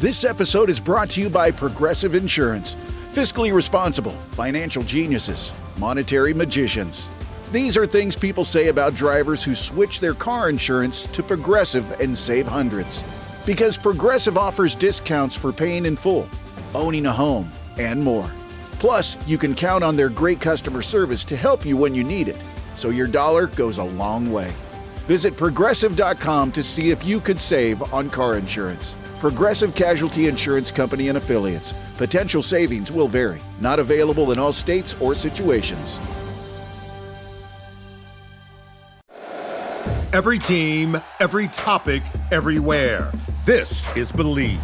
This episode is brought to you by Progressive Insurance. Fiscally responsible, financial geniuses, monetary magicians. These are things people say about drivers who switch their car insurance to Progressive and save hundreds. Because Progressive offers discounts for paying in full, owning a home, and more. Plus, you can count on their great customer service to help you when you need it, so your dollar goes a long way. Visit Progressive.com to see if you could save on car insurance. Progressive Casualty Insurance Company and Affiliates. Potential savings will vary. Not available in all states or situations. Every team, every topic, everywhere. This is Believe.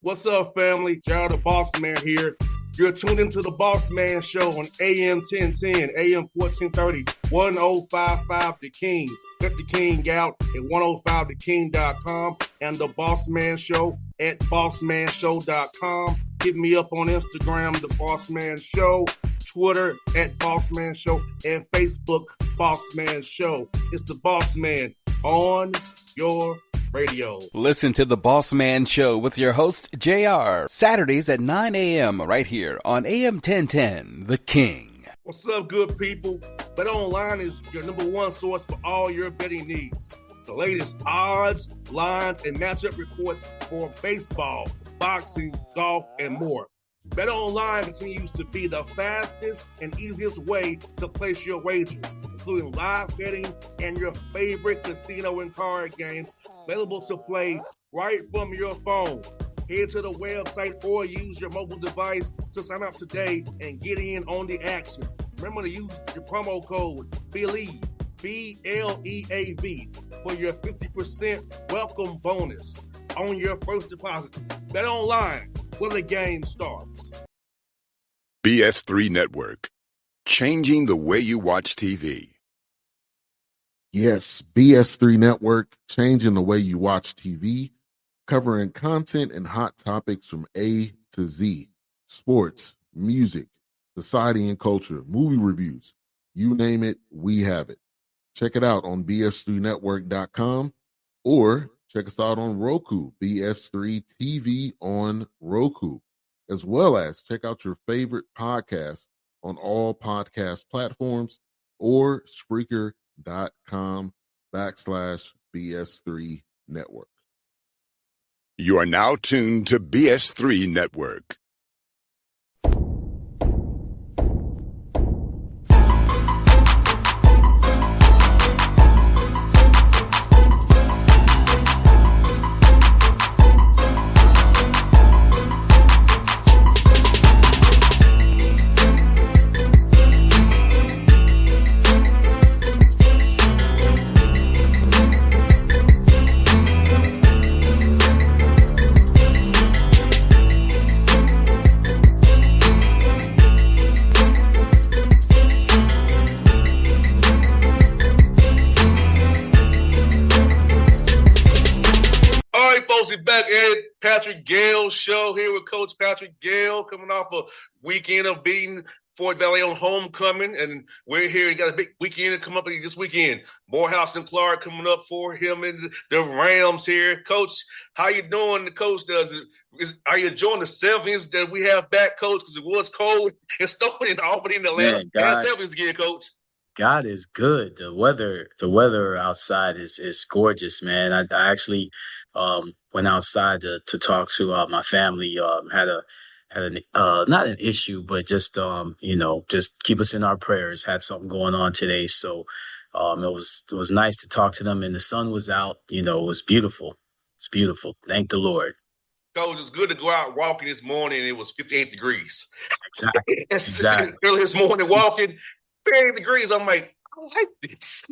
What's up, family? Gerald the Bossman here. You're tuned into the Bossman Show on AM 1010, AM 1430, 1055 The King. Let the King out at 105theking.com and the Bossman Show at bossmanshow.com. Hit me up on Instagram, The Bossman Show, Twitter at Bossman Show, and Facebook, Bossman Show. It's the Bossman on your radio. Listen to the Bossman Show with your host, JR, Saturdays at 9 a.m. right here on AM 1010, The King. What's up, good people? BetOnline is your number one source for all your betting needs. The latest odds, lines, and matchup reports for baseball, boxing, golf, and more. BetOnline continues to be the fastest and easiest way to place your wagers, including live betting and your favorite casino and card games available to play right from your phone. Head to the website or use your mobile device to sign up today and get in on the action. Remember to use your promo code BELIEVE, BLEAV, for your 50% welcome bonus on your first deposit. Bet online when the game starts. BS3 Network, changing the way you watch TV. Yes, BS3 Network, changing the way you watch TV, covering content and hot topics from A to Z, sports, music, society and culture, movie reviews, you name it, we have it. Check it out on bs3network.com or check us out on Roku, BS3 TV on Roku, as well as check out your favorite podcasts on all podcast platforms or Spreaker.com/BS3 Network. You are now tuned to BS3 Network. Back at Patrick Gayle show here with Coach Patrick Gayle, coming off a weekend of beating Fort Valley on homecoming, and we're here. He got a big weekend to come up this weekend. Morehouse and Clark coming up for him and the Rams here. Coach, how you doing? The coach are you enjoying the 70s that we have back, Coach? Because it was cold and snowing in Albany and Atlanta. And 70s again, Coach. God is good. The weather outside is gorgeous, man. I actually went outside to talk to my family. Had not an issue, but just just keep us in our prayers. Had something going on today, so it was nice to talk to them. And the sun was out. It was beautiful. It's beautiful. Thank the Lord. Coach, it's good to go out walking this morning. It was 58 degrees. Exactly. Early this morning walking. 38 degrees. I'm like, I like this.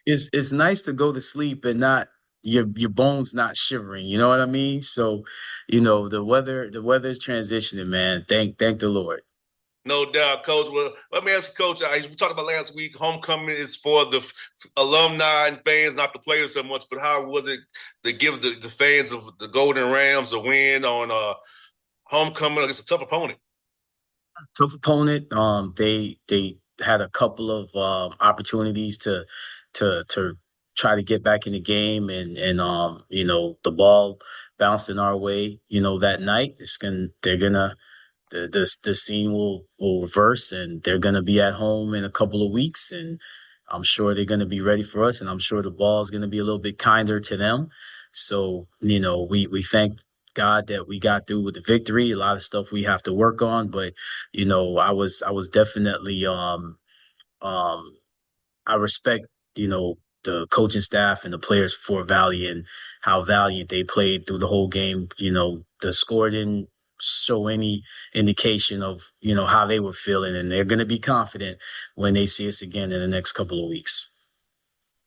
It's nice to go to sleep and not your bones not shivering. You know what I mean? So, the weather is transitioning, man. Thank the Lord. No doubt, Coach. Well, let me ask you, Coach. We talked about last week. Homecoming is for the alumni and fans, not the players so much. But how was it to give the fans of the Golden Rams a win on homecoming against a tough opponent? Tough opponent. They had a couple of opportunities to try to get back in the game, and the ball bounced in our way, that night, the scene will reverse, and they're gonna be at home in a couple of weeks, and I'm sure they're gonna be ready for us, and I'm sure the ball is gonna be a little bit kinder to them. So, we thank God that we got through with the victory. A lot of stuff we have to work on, but I was definitely um I respect, the coaching staff and the players for Valley and how valiant they played through the whole game. The score didn't show any indication of, how they were feeling, and they're going to be confident when they see us again in the next couple of weeks.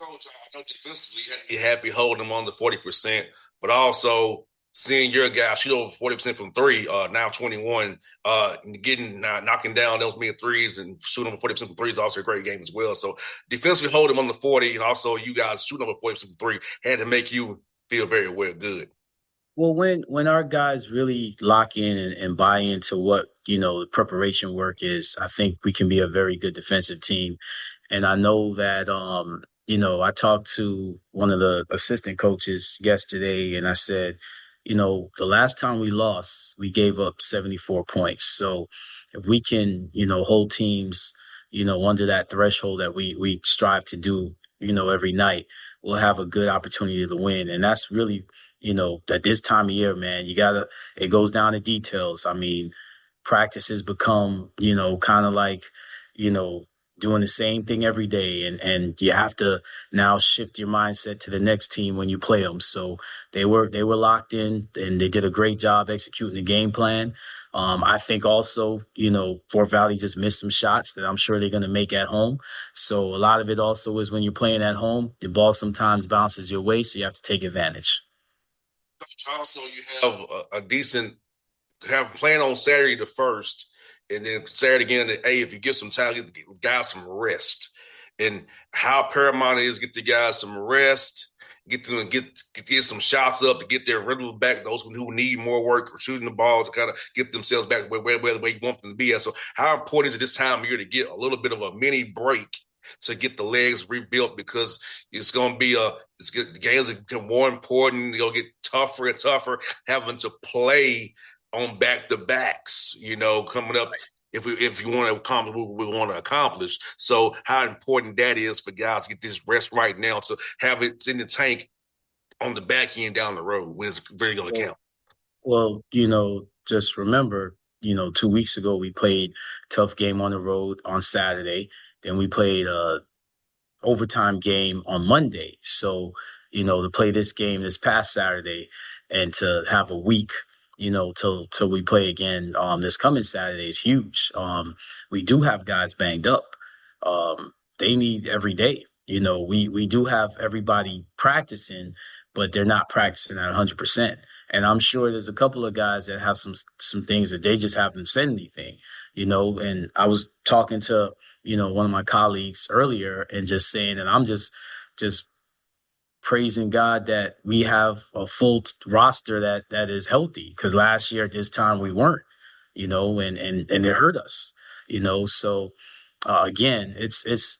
Coach, I know defensively you had to be happy holding them on the 40%, but also seeing your guy shoot over 40% from three, now 21, knocking down those mid threes and shooting over 40% from three is also a great game as well. So defensively holding them on the 40, and also you guys shooting over 40% from three had to make you feel very well good. Well, when our guys really lock in and buy into what, the preparation work is, I think we can be a very good defensive team. And I know that, I talked to one of the assistant coaches yesterday, and I said, the last time we lost, we gave up 74 points. So if we can, hold teams, under that threshold that we strive to do, every night, we'll have a good opportunity to win. And that's really, at this time of year, man, it goes down to details. I mean, practices become, kind of like, doing the same thing every day. And you have to now shift your mindset to the next team when you play them. So they were locked in, and they did a great job executing the game plan. I think also, Fort Valley just missed some shots that I'm sure they're going to make at home. So a lot of it also is when you're playing at home, the ball sometimes bounces your way, so you have to take advantage. Also, you have a decent playing on Saturday the 1st, and then Saturday again the 8th. If you get some time, get the guys some rest. And how paramount it is to get the guys some rest, get them and get some shots up to get their rhythm back. Those who need more work or shooting the ball to kind of get themselves back where you want them to be at. So how important is it this time of year to get a little bit of a mini break to get the legs rebuilt, because it's going to be the games become more important. They'll get tougher and tougher having to play on back-to-backs, coming up if you want to accomplish what we want to accomplish. So how important that is for guys to get this rest right now, to have it in the tank on the back end down the road when it's really going to count. Well, just remember, 2 weeks ago we played tough game on the road on Saturday. Then we played a overtime game on Monday. So, to play this game this past Saturday and to have a week, till we play again this coming Saturday is huge. We do have guys banged up. They need every day. We do have everybody practicing, but they're not practicing at 100%. And I'm sure there's a couple of guys that have some things that they just haven't said anything, and I was talking to, one of my colleagues earlier and just saying that I'm just praising God that we have a full roster that is healthy, because last year at this time we weren't, and it hurt us, So again, it's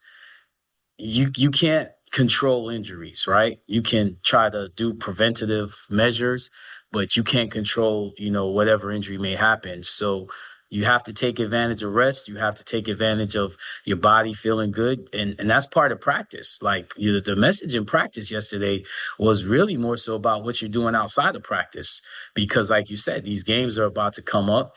you can't control injuries, right? You can try to do preventative measures, but you can't control, whatever injury may happen. So you have to take advantage of rest. You have to take advantage of your body feeling good. And that's part of practice. Like the message in practice yesterday was really more so about what you're doing outside of practice. Because like you said, these games are about to come up.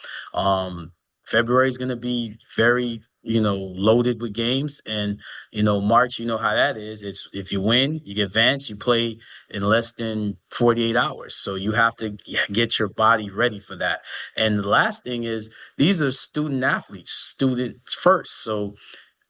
February is going to be very, loaded with games. And, March, you know how that is. It's if you win, you get advanced, you play in less than 48 hours. So you have to get your body ready for that. And the last thing is, these are student athletes, students first. So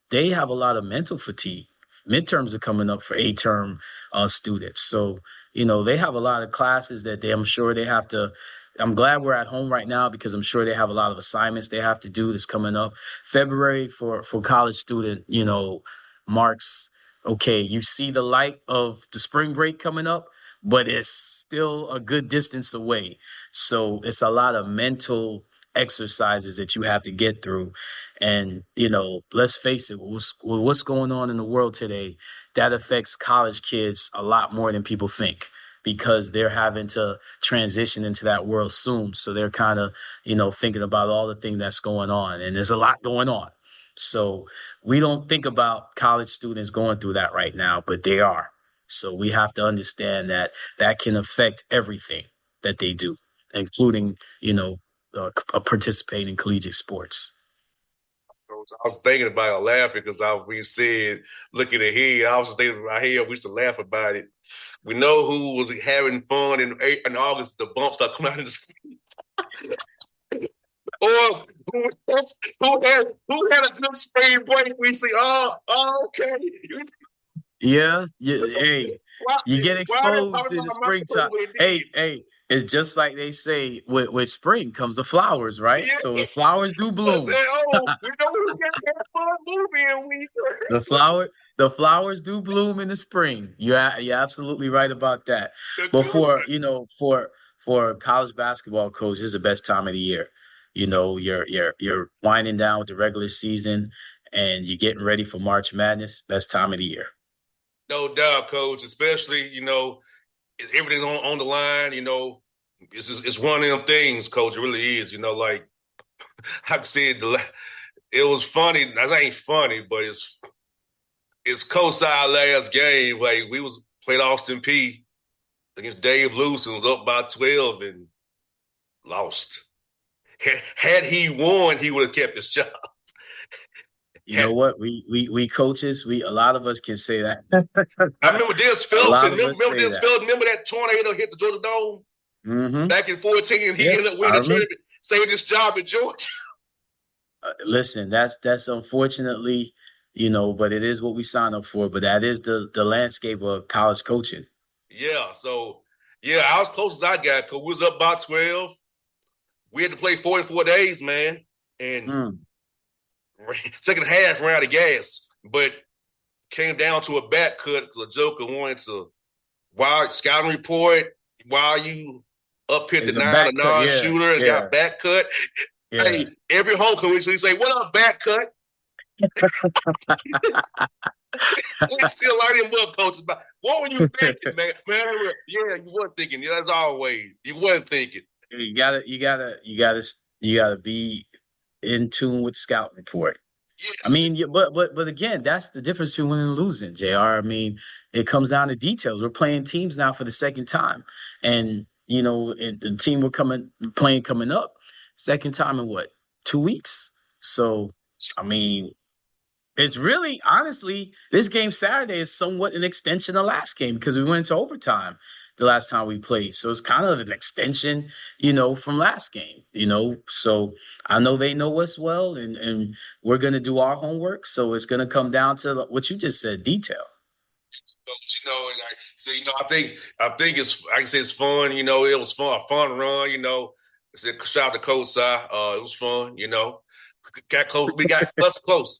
they have a lot of mental fatigue. Midterms are coming up for A-term students. So, they have a lot of classes that I'm sure they have to. I'm glad we're at home right now, because I'm sure they have a lot of assignments they have to do that's coming up. February for college student, marks, okay, you see the light of the spring break coming up, but it's still a good distance away. So it's a lot of mental exercises that you have to get through. And, let's face it, what's going on in the world today, that affects college kids a lot more than people think because they're having to transition into that world soon. So they're kind of, thinking about all the things that's going on. And there's a lot going on. So we don't think about college students going through that right now, but they are. So we have to understand that that can affect everything that they do, including, participating in collegiate sports. I was thinking about it, laughing because I was being said, looking ahead. I was just thinking right here, we used to laugh about it. We know who was having fun in August. The bumps start coming out in the street. Or who had a good spring break? We say, oh, okay. Yeah, hey, you get Why exposed in the springtime. Hey, it's just like they say, with spring comes the flowers, right? Yeah. So the flowers do bloom. We know who got fun movie week. The flowers do bloom in the spring. You're absolutely right about that. But for college basketball coach, this is the best time of the year. You're winding down with the regular season and you're getting ready for March Madness. Best time of the year. No doubt, Coach. Especially, everything's on the line. It's one of them things, Coach. It really is. Like I said, it was funny. That ain't funny, but it's Coach-side last game. Like we played Austin P against Dave Lewis and was up by 12 and lost. Had he won, he would have kept his job. You know what? We coaches, a lot of us can say that. I remember Dennis Phelps. Remember that tornado hit the Georgia Dome back in 2014, and he ended up winning the championship, saved his job at Georgia. Listen, that's unfortunately, but it is what we signed up for. But that is the landscape of college coaching. Yeah. So I was close as I got because we was up by 12. We had to play 4 in 4 days, man, and. Second half ran out of gas, but came down to a back cut because a joker wanted to scouting report while you up hit the 9 a non-shooter and got back cut. Yeah. Hey, every homecoming we say, "What up, back cut?" We still light him up, coach. What were you thinking, man? Yeah, you weren't thinking. As always, you weren't thinking. You gotta be in tune with scout report. Yes. I mean, but again, that's the difference between winning and losing, JR. I mean, it comes down to details. We're playing teams now for the second time. And, the team we're playing coming up, second time in 2 weeks? So, I mean, it's really, honestly, this game Saturday is somewhat an extension of last game because we went into overtime the last time we played. So it's kind of an extension, from last game, So I know they know us well and we're going to do our homework. So it's going to come down to what you just said, detail. I think it's, like I said, it's fun. It was fun, a fun run, shout out to Coach Si. It was fun, got close. We got us close.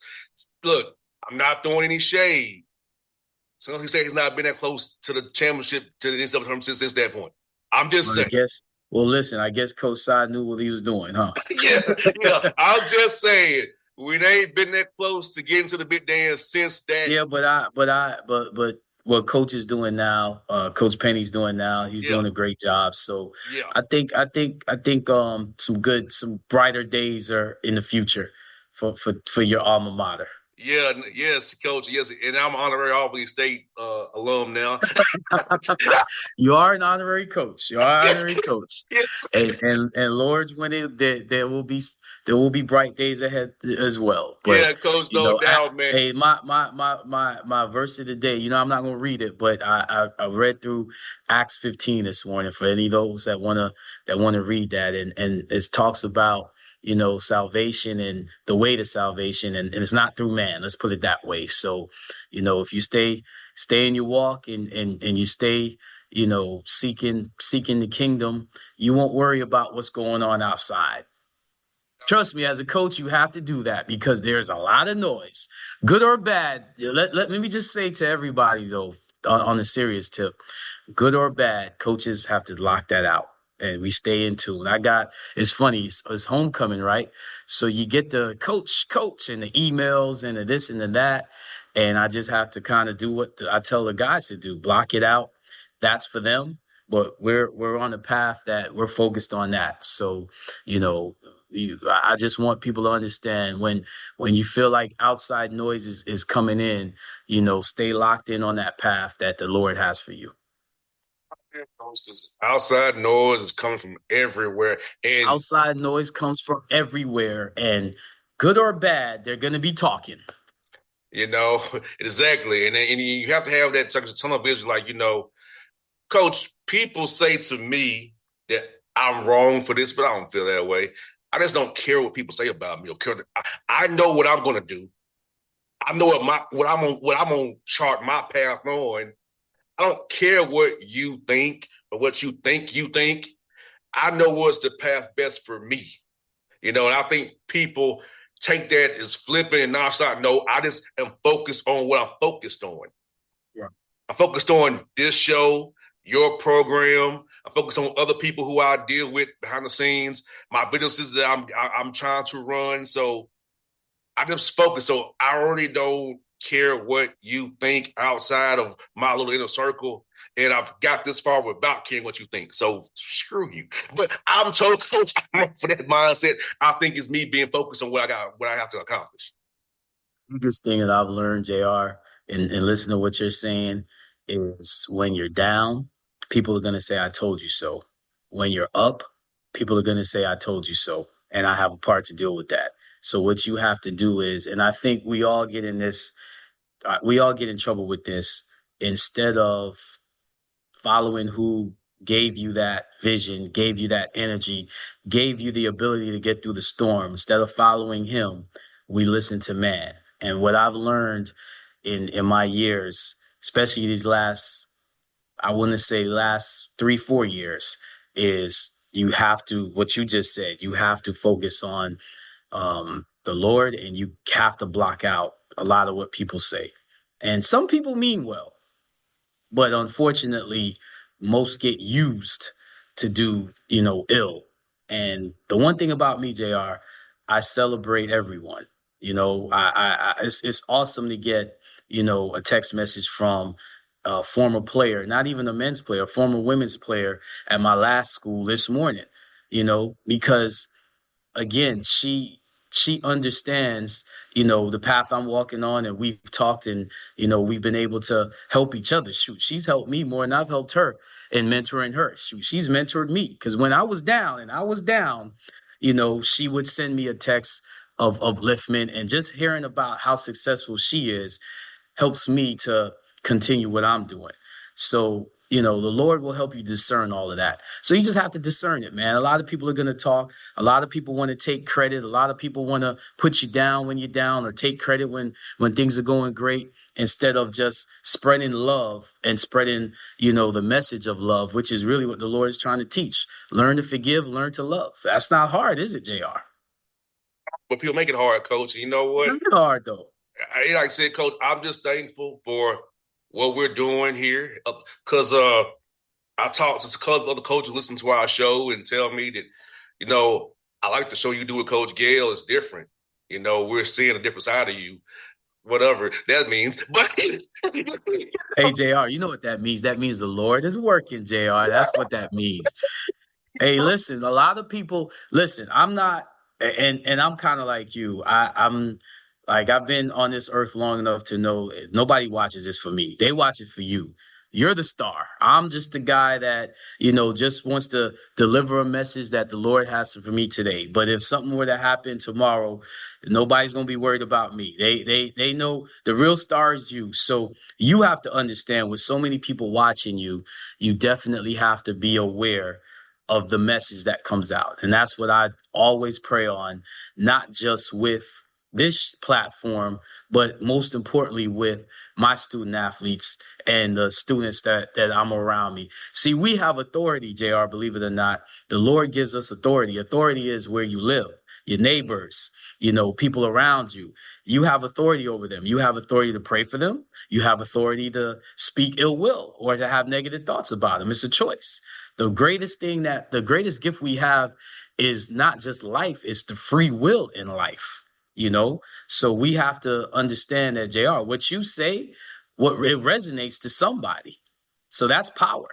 Look, I'm not throwing any shade. So he said he's not been that close to the championship, to the NCAA tournament since that point. I'm just saying. I guess Coach Si knew what he was doing, huh? yeah. I'm just saying we ain't been that close to getting to the big dance since that. Yeah, but what Coach is doing now, Coach Penny's doing now, he's doing a great job. So I think some brighter days are in the future for your alma mater. Yeah, yes, Coach, yes, and I'm an honorary Albany State alum now. You are an honorary coach. Yes. And Lord's winning. There will be bright days ahead as well. But, yeah, Coach, no doubt, man. Hey, my verse of the day. I'm not going to read it, but I read through Acts 15 this morning for any of those that wanna read that, and it talks about. Salvation and the way to salvation. And it's not through man. Let's put it that way. So, if you stay in your walk and you stay, seeking the kingdom, you won't worry about what's going on outside. Trust me, as a coach, you have to do that because there's a lot of noise, good or bad. Let me just say to everybody, though, on a serious tip, good or bad, coaches have to lock that out. And we stay in tune. It's funny, it's homecoming, right? So you get the coach, and the emails and the this and the that. And I just have to kind of do what I tell the guys to do, block it out. That's for them. But we're on a path that we're focused on that. So, I just want people to understand when you feel like outside noise is coming in, stay locked in on that path that the Lord has for you. Outside noise is coming from everywhere. And Outside noise comes from everywhere, and good or bad, they're going to be talking. Exactly. And you have to have that tunnel vision. Like, Coach, people say to me that I'm wrong for this, but I don't feel that way. I just don't care what people say about me. I know what I'm going to do. I know what I'm going to chart my path on. I don't care what you think or what you think. I know what's the path best for me. And I think people take that as flipping and nonchalant. No, I just am focused on what I'm focused on. Yeah. I'm focused on this show, your program. I'm focused on other people who I deal with behind the scenes, my businesses that I'm trying to run. So I just focus. So I already don't care what you think outside of my little inner circle. And I've got this far without caring what you think. So screw you. But I'm totally for that mindset. I think it's me being focused on what I have to accomplish. The biggest thing that I've learned, JR, and listen to what you're saying, is when you're down, people are going to say, I told you so. When you're up, people are going to say, I told you so. And I have a part to deal with that. So what you have to do is, and I think we all get in trouble with this, instead of following who gave you that vision, gave you that energy, gave you the ability to get through the storm. Instead of following him, we listen to man. And what I've learned in my years, especially these last 3-4 years, is you have to, what you just said, you have to focus on the Lord, and you have to block out a lot of what people say. And some people mean well, but unfortunately, most get used to do, ill. And the one thing about me, JR, I celebrate everyone. It's awesome to get, a text message from a former player, not even a men's player, a former women's player at my last school this morning, because again, she understands, the path I'm walking on, and we've talked, and, we've been able to help each other. Shoot, she's helped me more than I've helped her in mentoring her. Shoot, she's mentored me, because when I was down, she would send me a text of upliftment, and just hearing about how successful she is helps me to continue what I'm doing. So, the Lord will help you discern all of that. So you just have to discern it, man. A lot of people are going to talk. A lot of people want to take credit. A lot of people want to put you down when you're down, or take credit when things are going great, instead of just spreading love and spreading, the message of love, which is really what the Lord is trying to teach. Learn to forgive, learn to love. That's not hard, is it, JR? But people make it hard, Coach. You know what? It's hard, though. Like I said, Coach, I'm just thankful for what we're doing here, because I talked to a couple other coaches listen to our show and tell me that, I like the show you do with Coach Gayle. It's different. We're seeing a different side of you, whatever that means. But hey, JR, you know what that means? That means the Lord is working, JR. That's what that means. Hey, listen, a lot of people, I'm not, and I'm kind of like you. I'm like, I've been on this earth long enough to know nobody watches this for me. They watch it for you. You're the star. I'm just the guy that, just wants to deliver a message that the Lord has for me today. But if something were to happen tomorrow, nobody's going to be worried about me. They know the real star is you. So you have to understand, with so many people watching you, you definitely have to be aware of the message that comes out. And that's what I always pray on, not just with this platform, but most importantly with my student athletes and the students that I'm around me. See, we have authority, JR, believe it or not. The Lord gives us authority. Authority is where you live, your neighbors, people around you. You have authority over them. You have authority to pray for them. You have authority to speak ill will or to have negative thoughts about them. It's a choice. The greatest gift we have is not just life, it's the free will in life. So we have to understand that, JR, what you say, it resonates to somebody. So that's power.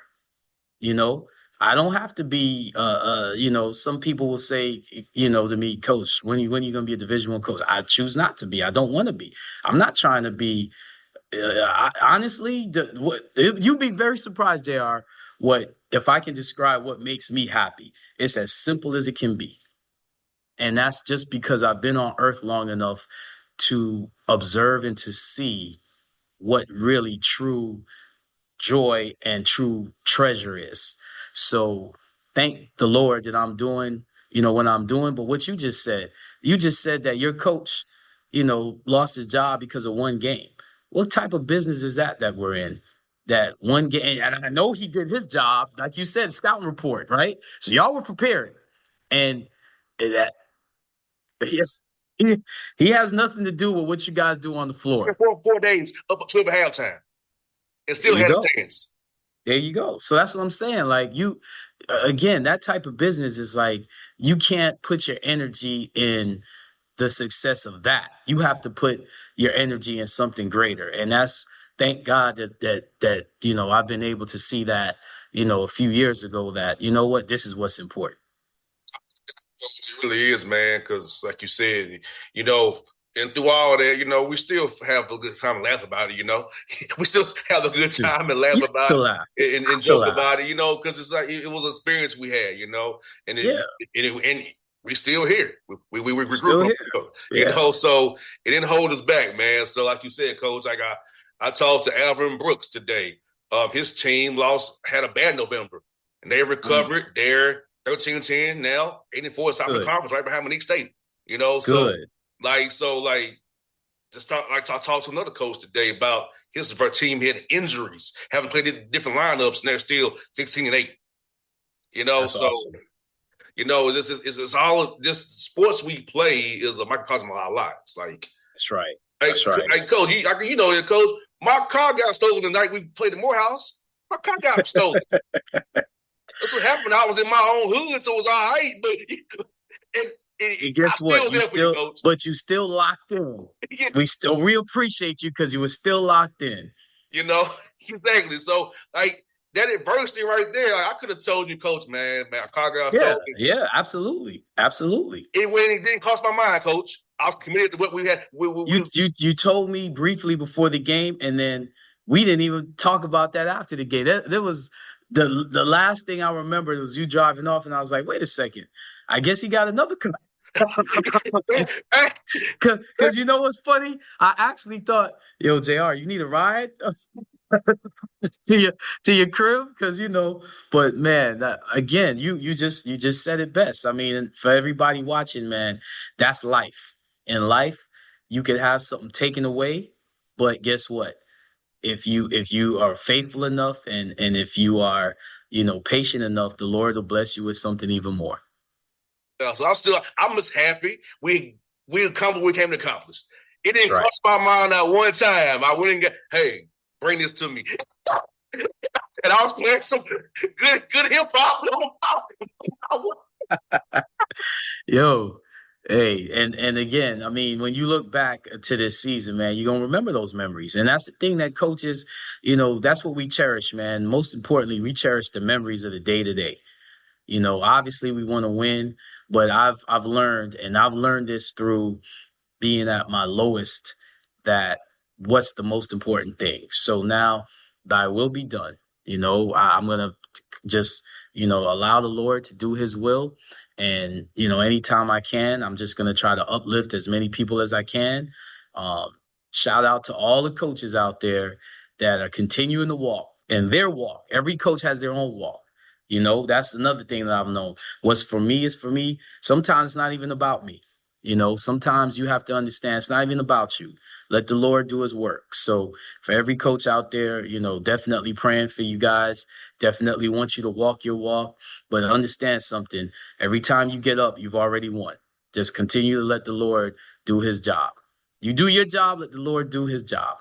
You know, I don't have to be, some people will say, to me, coach, when you going to be a Division I coach? I choose not to be. I don't want to be. I'm not trying to be, honestly, you'd be very surprised, JR, if I can describe what makes me happy. It's as simple as it can be. And that's just because I've been on earth long enough to observe and to see what really true joy and true treasure is. So thank the Lord that I'm doing, what I'm doing. But what you just said that your coach, lost his job because of one game. What type of business is that we're in? That one game, and I know he did his job, like you said, scouting report, right? So y'all were prepared, and that yes, he has nothing to do with what you guys do on the floor. 4 days up at 12 at halftime and There still you had go. a chance. There you go. So that's what I'm saying. Like again, that type of business is like you can't put your energy in the success of that. You have to put your energy in something greater, and that's thank God that I've been able to see that a few years ago that what this is what's important. It really is, man, because like you said, and through all that, we still have a good time and laugh about it, We still have a good time and laugh You about still laugh. it and joke about it, because it's like it was an experience we had, and and we still here. We Still regroup, here. so it didn't hold us back, man. So like you said, Coach, I talked to Alvin Brooks today. His team had a bad November, and they recovered. They're 13-10 now, 84 South Conference, right behind Monique State. Just talk to another coach today about his team had injuries, haven't played different lineups, and they're still 16-8. That's awesome. It's all just sports we play is a microcosm of our lives. That's right. That's right. Hey, Coach, you know that, Coach. My car got stolen the night we played at Morehouse. My car got stolen. That's what happened. I was in my own hood, so it was all right. But and guess what? You still locked in. We appreciate you because you were still locked in. Exactly. So that adversity right there, I could have told you, Coach, man, our car got stolen. Yeah, absolutely. It didn't cross my mind, Coach. I was committed to what we had. You told me briefly before the game, and then we didn't even talk about that after the game. There was the last thing I remember was you driving off, and I was like, wait a second. I guess he got another car. Because you know what's funny? I actually thought, yo, JR, you need a ride to your crib? Because but man, again, you just said it best. I mean, for everybody watching, man, that's life. In life, you could have something taken away, but guess what? If you are faithful enough and if you are patient enough, the Lord will bless you with something even more. Yeah, so I'm just happy we accomplished what we came to accomplish. It didn't cross my mind that one time. I went and got, hey, bring this to me. And I was playing some good hip hop. Yo, hey, and again, I mean, when you look back to this season, man, you're gonna remember those memories. And that's the thing that coaches, that's what we cherish, man. Most importantly, we cherish the memories of the day to day. Obviously we want to win, but I've learned this through being at my lowest, that what's the most important thing. So now thy will be done. I'm going to just, allow the Lord to do his will. And, anytime I can, I'm just going to try to uplift as many people as I can. Shout out to all the coaches out there that are continuing to walk and their walk. Every coach has their own walk. That's another thing that I've known. What's for me is for me. Sometimes it's not even about me. Sometimes you have to understand it's not even about you. Let the Lord do his work. So for every coach out there, definitely praying for you guys. Definitely want you to walk your walk. But understand something. Every time you get up, you've already won. Just continue to let the Lord do his job. You do your job, let the Lord do his job.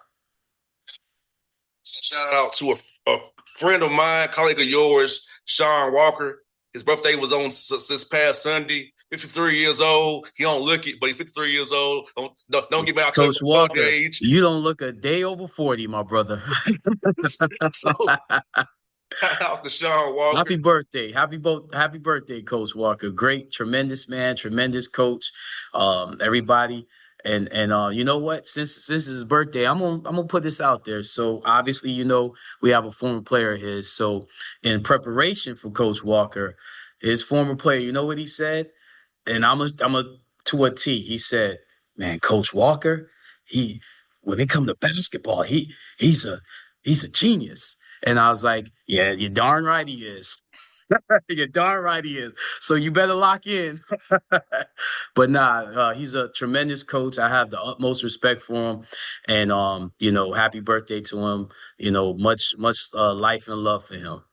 Shout out to a friend of mine, colleague of yours, Sean Walker. His birthday was on this past Sunday. 53 years old. He don't look it, but he's 53 years old. Don't get me out Coach to Walker, age. you don't look a day over 40, my brother. So, out to Sean Walker. Happy birthday. Happy birthday, Coach Walker. Great, tremendous man, tremendous coach. Everybody. And you know what? Since it's his birthday, I'm gonna put this out there. So obviously, we have a former player of his. So in preparation for Coach Walker, his former player, you know what he said? And I'm a to a T. He said, "Man, Coach Walker, when it comes to basketball, he's a genius." And I was like, "Yeah, you're darn right he is. You're darn right he is. So you better lock in." But he's a tremendous coach. I have the utmost respect for him, and happy birthday to him. Much life and love for him.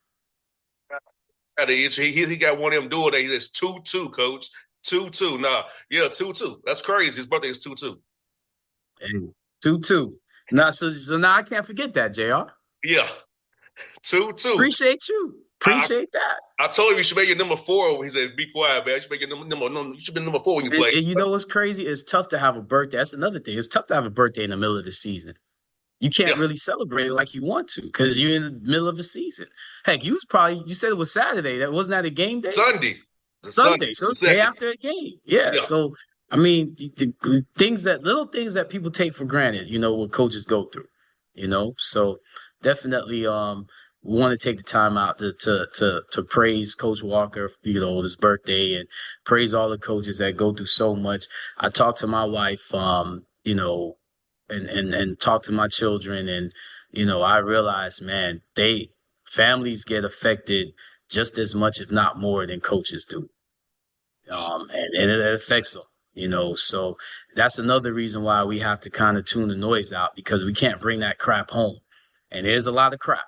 He got one of them doing that. He says 2-2, coach. 2-2. 2-2. That's crazy. His birthday is 2-2. Hey, 2-2. Now, so now I can't forget that, JR. Yeah. 2-2. Appreciate you. Appreciate that. I told him you should make it number 4. He said, "Be quiet, man. You should make it you should be number 4 when you play." And you know what's crazy? It's tough to have a birthday. That's another thing. It's tough to have a birthday in the middle of the season. You can't really celebrate it like you want to because you're in the middle of a season. Heck, you said it was Saturday. Wasn't that a game day? Sunday. Sunday. So it's the day after a game. Yeah. So, I mean, the little things that people take for granted, what coaches go through, So definitely want to take the time out to praise Coach Walker, his birthday, and praise all the coaches that go through so much. I talked to my wife, and talk to my children, and I realized, man, families get affected just as much, if not more, than coaches do, and it affects them. So that's another reason why we have to kind of tune the noise out, because we can't bring that crap home, and there's a lot of crap.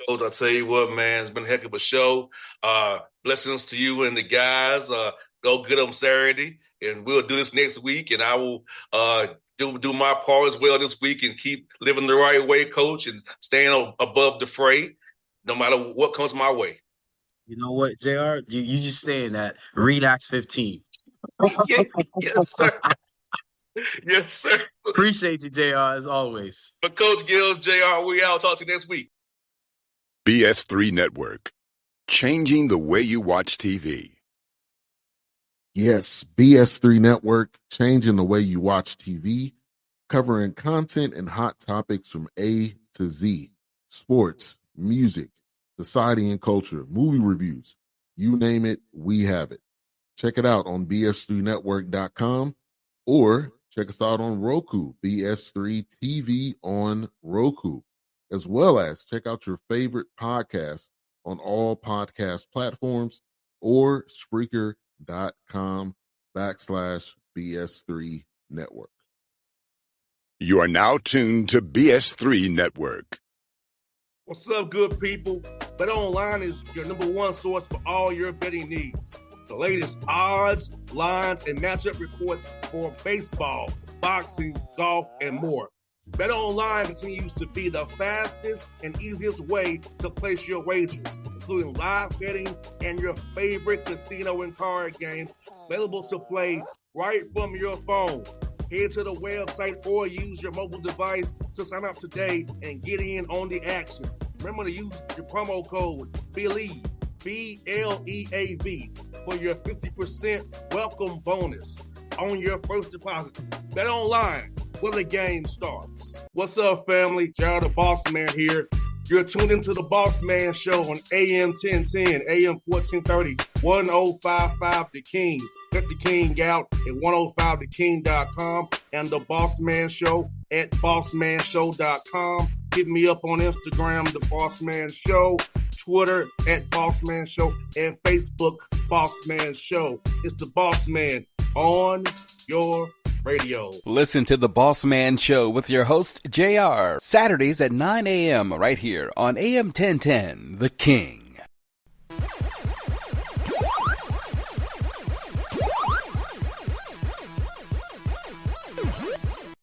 Coach, I tell you what, man, it's been a heck of a show. Blessings to you and the guys. Go get them Saturday, and we'll do this next week. And I will do my part as well this week and keep living the right way, Coach, and staying above the fray, no matter what comes my way. You know what, JR? You just saying that. Read Acts 15. Yes, sir. Yes, sir. Appreciate you, JR, as always. But Coach Gill, JR, we out. Talk to you next week. BS3 Network, changing the way you watch TV. Yes, BS3 Network, changing the way you watch TV, covering content and hot topics from A to Z, sports, music, society and culture, movie reviews, you name it, we have it. Check it out on bs3network.com or check us out on Roku, BS3 TV on Roku, as well as check out your favorite podcast on all podcast platforms or Spreaker.com/BS3 Network. You are now tuned to BS3 Network. What's up, good people? Bet Online is your number one source for all your betting needs. The latest odds, lines, and matchup reports for baseball, boxing, golf, and more. Bet Online continues to be the fastest and easiest way to place your wagers, including live betting and your favorite casino and card games available to play right from your phone. Head to the website or use your mobile device to sign up today and get in on the action. Remember to use your promo code BELIEVE, BLEAV, for your 50% welcome bonus on your first deposit. Bet Online, where the game starts. What's up, family? Jared the Bossman here. You're tuned into the Bossman Show on AM 1010, AM 1430, 1055 The King. Let the King out at 105theking.com and the Bossman Show at bossmanshow.com. Hit me up on Instagram, The Bossman Show, Twitter at Bossman Show, and Facebook, Bossman Show. It's the Bossman on your radio. Listen to The Bossman Show with your host, JR, Saturdays at 9 a.m. right here on AM 1010, The King.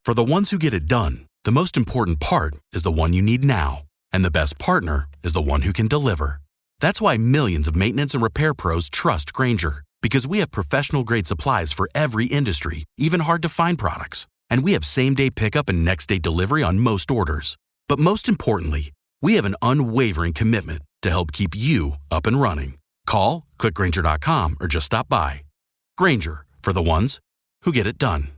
For the ones who get it done, the most important part is the one you need now. And the best partner is the one who can deliver. That's why millions of maintenance and repair pros trust Grainger, because we have professional-grade supplies for every industry, even hard-to-find products. And we have same-day pickup and next-day delivery on most orders. But most importantly, we have an unwavering commitment to help keep you up and running. Call, click Grainger.com, or just stop by. Grainger, for the ones who get it done.